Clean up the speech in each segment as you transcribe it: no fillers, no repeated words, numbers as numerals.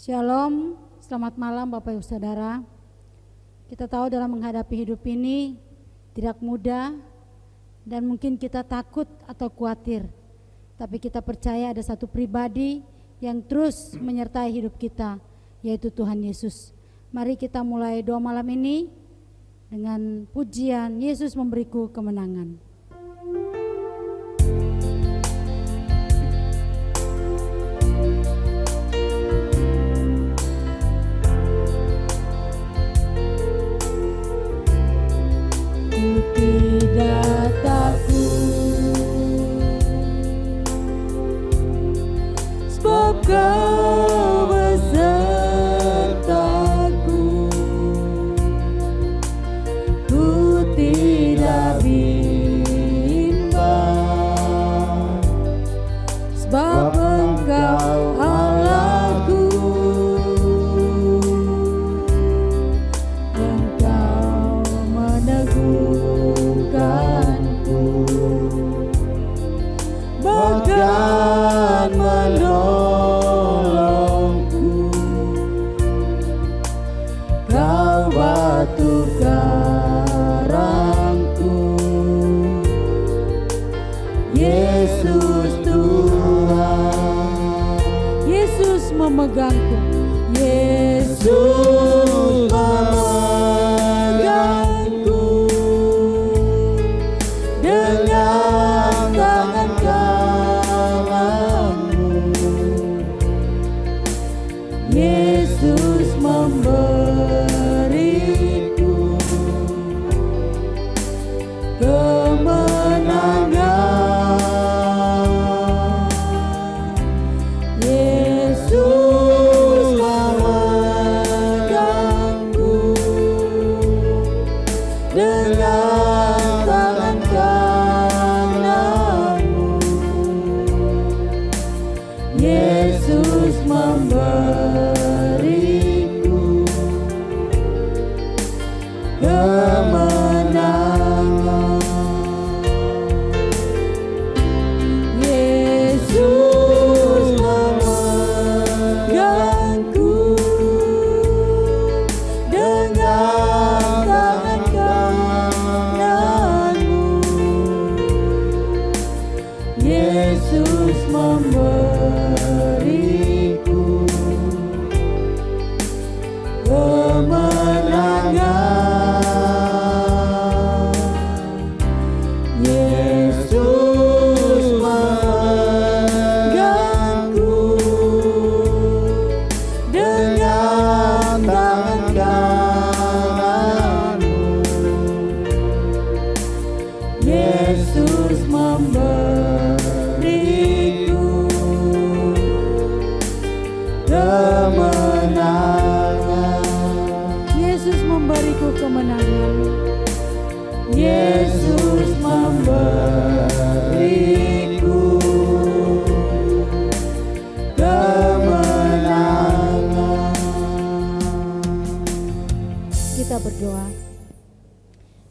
Shalom, selamat malam Bapak Ibu Saudara. Kita tahu dalam menghadapi hidup ini tidak mudah dan mungkin kita takut atau khawatir. Tapi kita percaya ada satu pribadi yang terus menyertai hidup kita, yaitu Tuhan Yesus. Mari kita mulai doa malam ini dengan pujian Yesus memberiku kemenangan. Tidak takut, sebab Kau besertaku. Ku tidak bimbang, sebab Engkau Allahku. Engkau meneguhkanku, bahkan menolongku. Kau batu karangku, Yesus Tuhan. Yesus memegangku, Yesus memegangku dengan tangan kananmu. Yesus memberiku kemenangan. Yesus memegangku dengan tangan kananmu. Yesus memberiku kemenangan. Yesus memegangku dengan tangan kananmu. Yesus memberiku kemenangan. Yesus memegangku dengan tangan kananmu. Yesus memberiku kemenangan. Yesus memberiku kemenangan. Yesus memberiku kemenangan. Kita berdoa.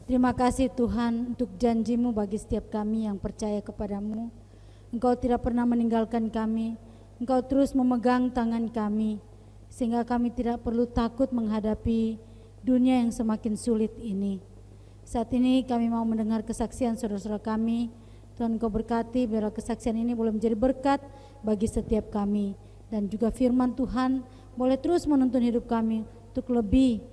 Terima kasih Tuhan untuk janji-Mu bagi setiap kami yang percaya kepadamu. Engkau tidak pernah meninggalkan kami. Engkau terus memegang tangan kami, sehingga kami tidak perlu takut menghadapi dunia yang semakin sulit ini. Saat ini kami mau mendengar kesaksian saudara-saudara kami. Tuhan Engkau berkati biarlah kesaksian ini boleh menjadi berkat bagi setiap kami. Dan juga firman Tuhan boleh terus menuntun hidup kami untuk lebih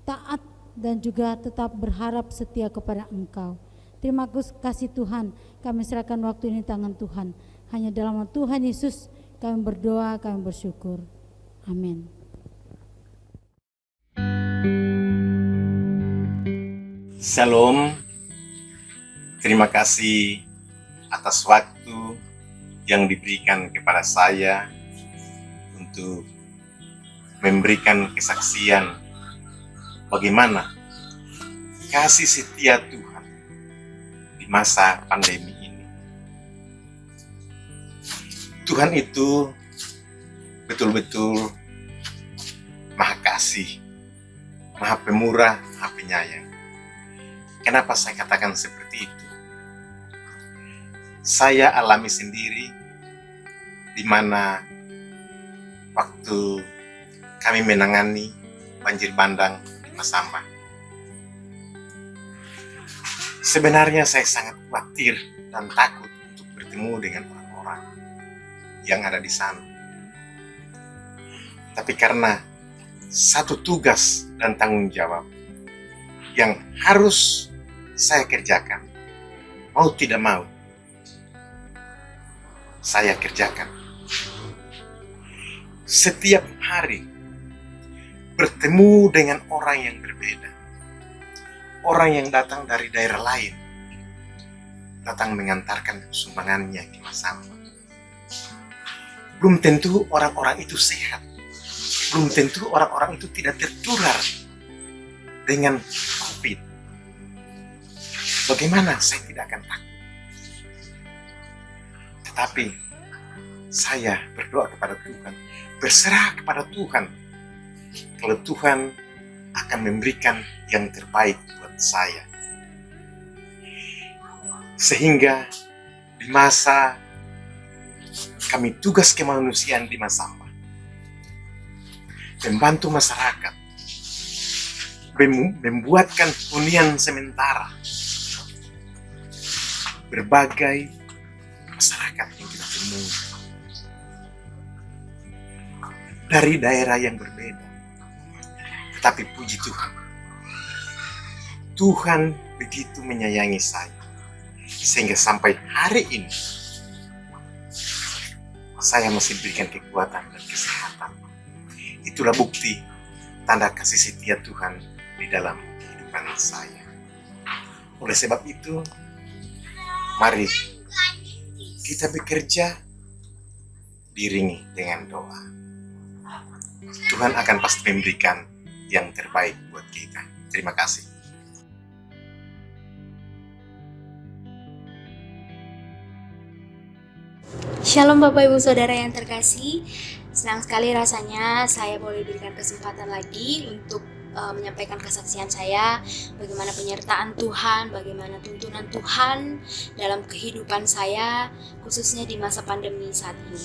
taat dan juga tetap berharap setia kepada Engkau. Terima kasih Tuhan, kami serahkan waktu ini tangan Tuhan. Hanya dalam nama Tuhan Yesus kami berdoa, kami bersyukur. Amin. Shalom, terima kasih atas waktu yang diberikan kepada saya untuk memberikan kesaksian bagaimana kasih setia Tuhan di masa pandemi ini. Tuhan itu betul-betul Maha Kasih, Maha Pemurah, Maha Penyayang. Kenapa saya katakan seperti itu? Saya alami sendiri di mana waktu kami menangani banjir bandang di Masamba. Sebenarnya saya sangat khawatir dan takut untuk bertemu dengan orang-orang yang ada di sana. Tapi karena satu tugas dan tanggung jawab yang harus saya kerjakan, mau tidak mau, saya kerjakan. Setiap hari bertemu dengan orang yang berbeda, orang yang datang dari daerah lain, datang mengantarkan sumbangannya ke Masamba. Belum tentu orang-orang itu sehat, belum tentu orang-orang itu tidak tertular dengan COVID. Bagaimana saya tidak akan takut? Tetapi saya berdoa kepada Tuhan, berserah kepada Tuhan. Kalau Tuhan akan memberikan yang terbaik buat saya. Sehingga di masa kami tugas kemanusiaan di Masamba, membantu masyarakat, membuatkan hunian sementara, berbagai masyarakat yang kita temui dari daerah yang berbeda. Tapi puji Tuhan, Tuhan begitu menyayangi saya, sehingga sampai hari ini saya masih diberikan kekuatan dan kesehatan. Itulah bukti tanda kasih setia Tuhan di dalam kehidupan saya. Oleh sebab itu, mari kita bekerja diiringi dengan doa. Tuhan akan pasti memberikan yang terbaik buat kita. Terima kasih. Shalom Bapak Ibu Saudara yang terkasih. Senang sekali rasanya saya boleh diberikan kesempatan lagi untuk menyampaikan kesaksian saya, bagaimana penyertaan Tuhan, bagaimana tuntunan Tuhan dalam kehidupan saya, khususnya di masa pandemi saat ini.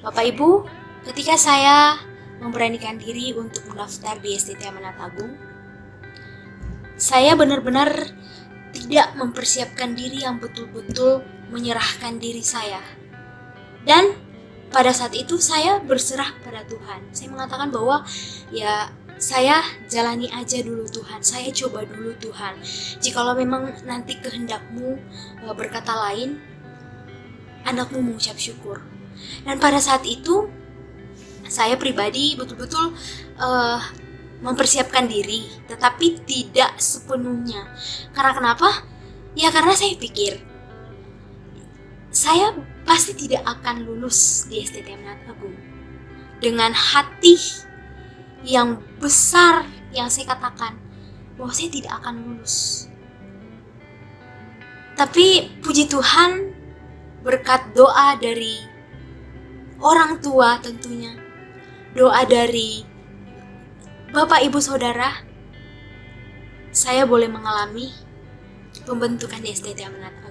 Bapak Ibu, ketika saya memberanikan diri untuk mendaftar di STT Amanat Agung, saya benar-benar tidak mempersiapkan diri yang betul-betul menyerahkan diri saya. Dan pada saat itu saya berserah pada Tuhan. Saya mengatakan bahwa ya saya jalani aja dulu Tuhan, saya coba dulu Tuhan. Jikalau memang nanti kehendakmu berkata lain, anakmu mengucap syukur. Dan pada saat itu saya pribadi betul-betul mempersiapkan diri, tetapi tidak sepenuhnya. Karena kenapa? Ya karena saya pikir saya pasti tidak akan lulus di STT Amanat Agung. Dengan hati yang besar yang saya katakan bahwa saya tidak akan lulus. Tapi puji Tuhan, berkat doa dari orang tua tentunya, doa dari Bapak Ibu Saudara, saya boleh mengalami pembentukan di STT Amanat Agung.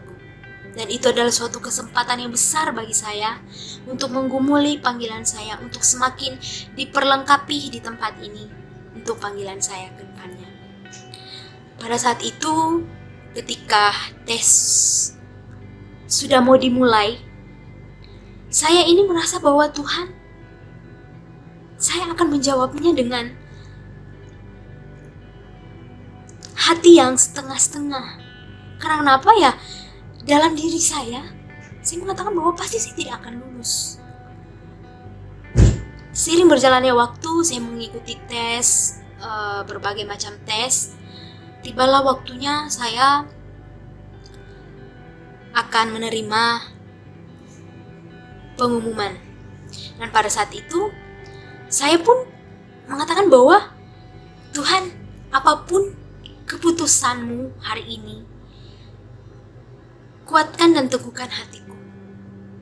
Dan itu adalah suatu kesempatan yang besar bagi saya untuk menggumuli panggilan saya, untuk semakin diperlengkapi di tempat ini untuk panggilan saya ke depannya. Pada saat itu, ketika tes sudah mau dimulai, saya ini merasa bahwa Tuhan, saya akan menjawabnya dengan hati yang setengah-setengah. Karena kenapa ya? Dalam diri saya mengatakan bahwa pasti saya tidak akan lulus. Seiring berjalannya waktu, saya mengikuti tes, berbagai macam tes. Tibalah waktunya saya akan menerima pengumuman. Dan pada saat itu, saya pun mengatakan bahwa Tuhan, apapun keputusanmu hari ini, kuatkan dan teguhkan hatiku.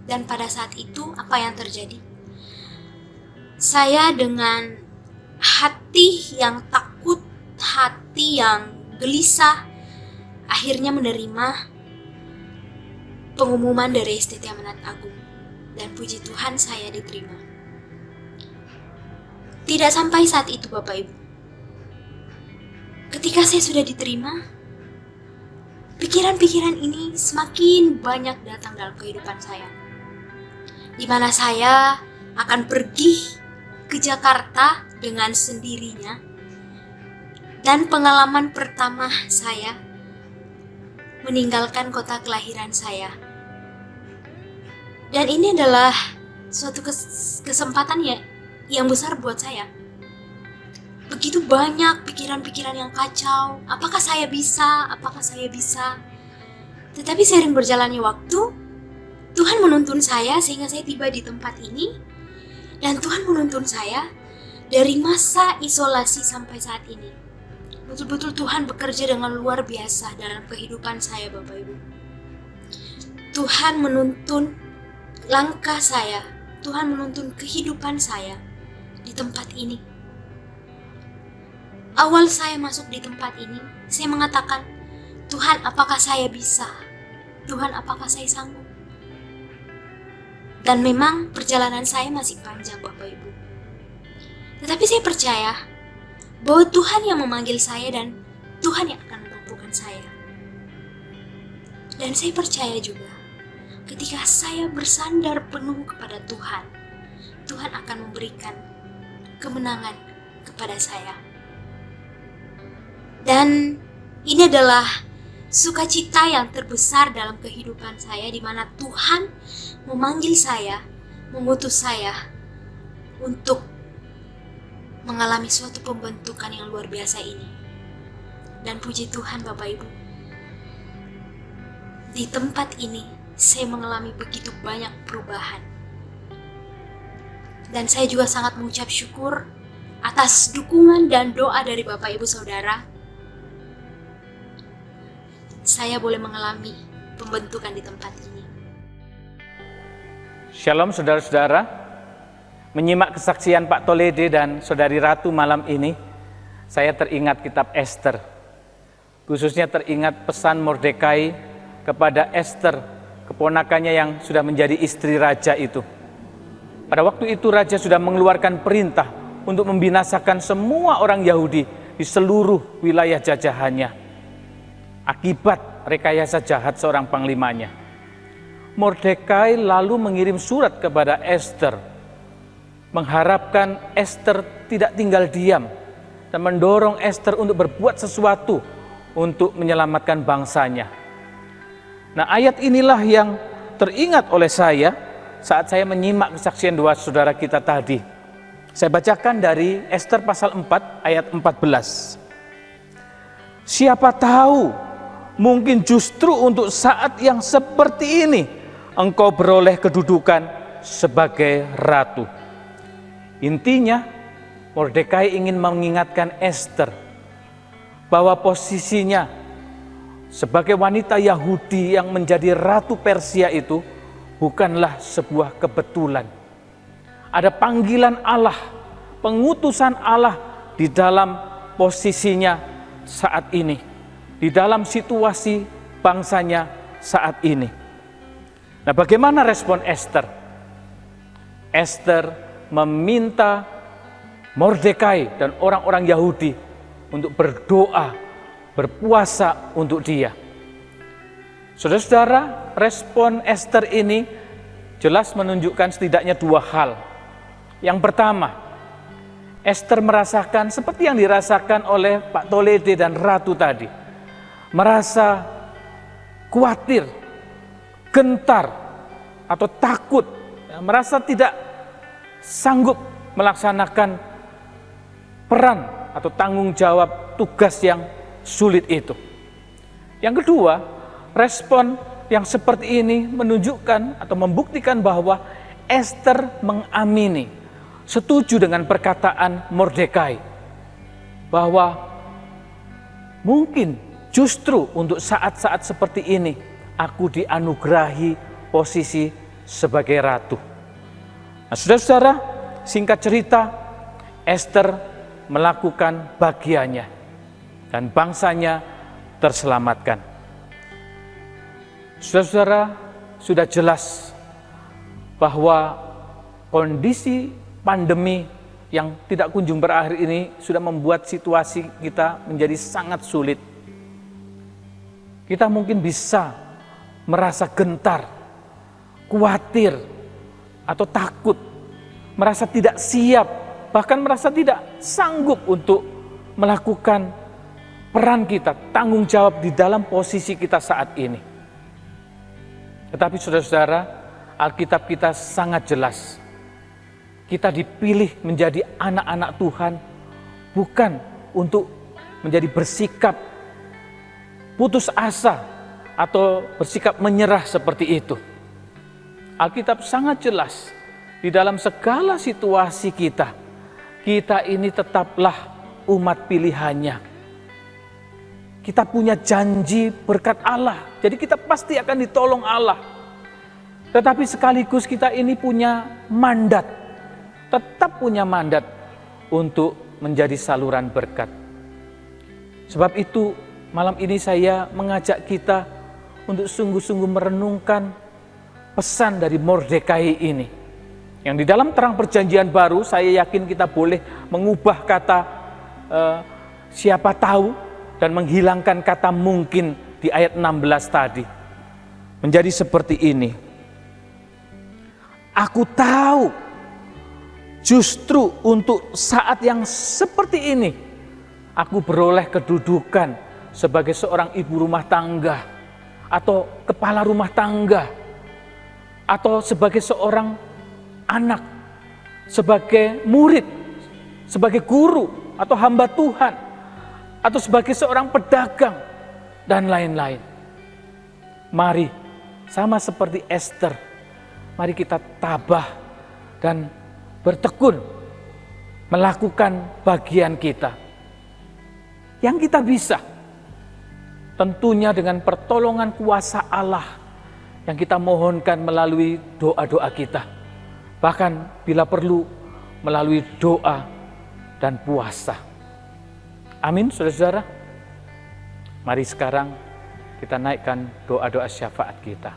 Dan pada saat itu, apa yang terjadi? Saya dengan hati yang takut, hati yang gelisah, akhirnya menerima pengumuman dari STT Amanat Agung. Dan puji Tuhan saya diterima. Tidak sampai saat itu Bapak Ibu. Ketika saya sudah diterima, pikiran-pikiran ini semakin banyak datang dalam kehidupan saya. Di mana saya akan pergi ke Jakarta dengan sendirinya. Dan pengalaman pertama saya meninggalkan kota kelahiran saya. Dan ini adalah suatu kesempatan yang besar buat saya. Begitu banyak pikiran-pikiran yang kacau. Apakah saya bisa? Apakah saya bisa? Tetapi seiring berjalannya waktu, Tuhan menuntun saya sehingga saya tiba di tempat ini. Dan Tuhan menuntun saya dari masa isolasi sampai saat ini. Betul-betul Tuhan bekerja dengan luar biasa dalam kehidupan saya, Bapak Ibu. Tuhan menuntun langkah saya. Tuhan menuntun kehidupan saya di tempat ini. Awal saya masuk di tempat ini, saya mengatakan, Tuhan, apakah saya bisa? Tuhan, apakah saya sanggup? Dan memang perjalanan saya masih panjang, Bapak Ibu. Tetapi saya percaya bahwa Tuhan yang memanggil saya dan Tuhan yang akan memampukan saya. Dan saya percaya juga, ketika saya bersandar penuh kepada Tuhan, Tuhan akan memberikan kemenangan kepada saya. Dan ini adalah sukacita yang terbesar dalam kehidupan saya, di mana Tuhan memanggil saya, mengutus saya untuk mengalami suatu pembentukan yang luar biasa ini. Dan puji Tuhan Bapak Ibu, di tempat ini saya mengalami begitu banyak perubahan. Dan saya juga sangat mengucap syukur atas dukungan dan doa dari Bapak Ibu Saudara. Saya boleh mengalami pembentukan di tempat ini. Shalom saudara-saudara, menyimak kesaksian Pak Tolede dan Saudari Ratu malam ini, saya teringat kitab Esther. Khususnya teringat pesan Mordekai kepada Esther, keponakannya yang sudah menjadi istri raja itu. Pada waktu itu raja sudah mengeluarkan perintah untuk membinasakan semua orang Yahudi di seluruh wilayah jajahannya. Akibat rekayasa jahat seorang panglimanya, Mordekai lalu mengirim surat kepada Esther, mengharapkan Esther tidak tinggal diam dan mendorong Esther untuk berbuat sesuatu untuk menyelamatkan bangsanya. Nah, ayat inilah yang teringat oleh saya saat saya menyimak kesaksian dua saudara kita tadi. Saya bacakan dari Esther pasal 4 ayat 14. Siapa tahu, mungkin justru untuk saat yang seperti ini engkau beroleh kedudukan sebagai ratu. Intinya, Mordekai ingin mengingatkan Esther bahwa posisinya sebagai wanita Yahudi yang menjadi ratu Persia itu bukanlah sebuah kebetulan. Ada panggilan Allah, pengutusan Allah di dalam posisinya saat ini, di dalam situasi bangsanya saat ini. Nah, bagaimana respon Esther? Esther meminta Mordekai dan orang-orang Yahudi untuk berdoa, berpuasa untuk dia. Saudara-saudara, respon Esther ini jelas menunjukkan setidaknya dua hal. Yang pertama, Esther merasakan seperti yang dirasakan oleh Pak Tolede dan Ratu tadi. Merasa khawatir, gentar, atau takut, merasa tidak sanggup melaksanakan peran atau tanggung jawab tugas yang sulit itu. Yang kedua, respon yang seperti ini menunjukkan atau membuktikan bahwa Esther mengamini, setuju dengan perkataan Mordekai bahwa mungkin justru untuk saat-saat seperti ini aku dianugerahi posisi sebagai ratu. Nah, saudara-saudara, singkat cerita, Esther melakukan bagiannya dan bangsanya terselamatkan. Saudara-saudara, sudah jelas bahwa kondisi pandemi yang tidak kunjung berakhir ini sudah membuat situasi kita menjadi sangat sulit. Kita mungkin bisa merasa gentar, khawatir, atau takut, merasa tidak siap, bahkan merasa tidak sanggup untuk melakukan peran kita, tanggung jawab di dalam posisi kita saat ini. Tetapi saudara-saudara, Alkitab kita sangat jelas. Kita dipilih menjadi anak-anak Tuhan bukan untuk menjadi bersikap putus asa atau bersikap menyerah seperti itu. Alkitab sangat jelas di dalam segala situasi kita ini tetaplah umat pilihannya. Kita punya janji berkat Allah, jadi kita pasti akan ditolong Allah. Tetapi sekaligus kita ini punya mandat, tetap punya mandat untuk menjadi saluran berkat. Sebab itu malam ini saya mengajak kita untuk sungguh-sungguh merenungkan pesan dari Mordekai ini. Yang di dalam terang perjanjian baru saya yakin kita boleh mengubah kata siapa tahu dan menghilangkan kata mungkin di ayat 16 tadi. Menjadi seperti ini. Aku tahu justru untuk saat yang seperti ini aku beroleh kedudukan sebagai seorang ibu rumah tangga atau kepala rumah tangga atau sebagai seorang anak, sebagai murid, sebagai guru atau hamba Tuhan atau sebagai seorang pedagang dan lain-lain. Mari sama seperti Esther, mari kita tabah dan bertekun melakukan bagian kita yang kita bisa, tentunya dengan pertolongan kuasa Allah yang kita mohonkan melalui doa-doa kita, bahkan bila perlu melalui doa dan puasa. Amin, saudara-saudara. Mari sekarang kita naikkan doa-doa syafaat kita.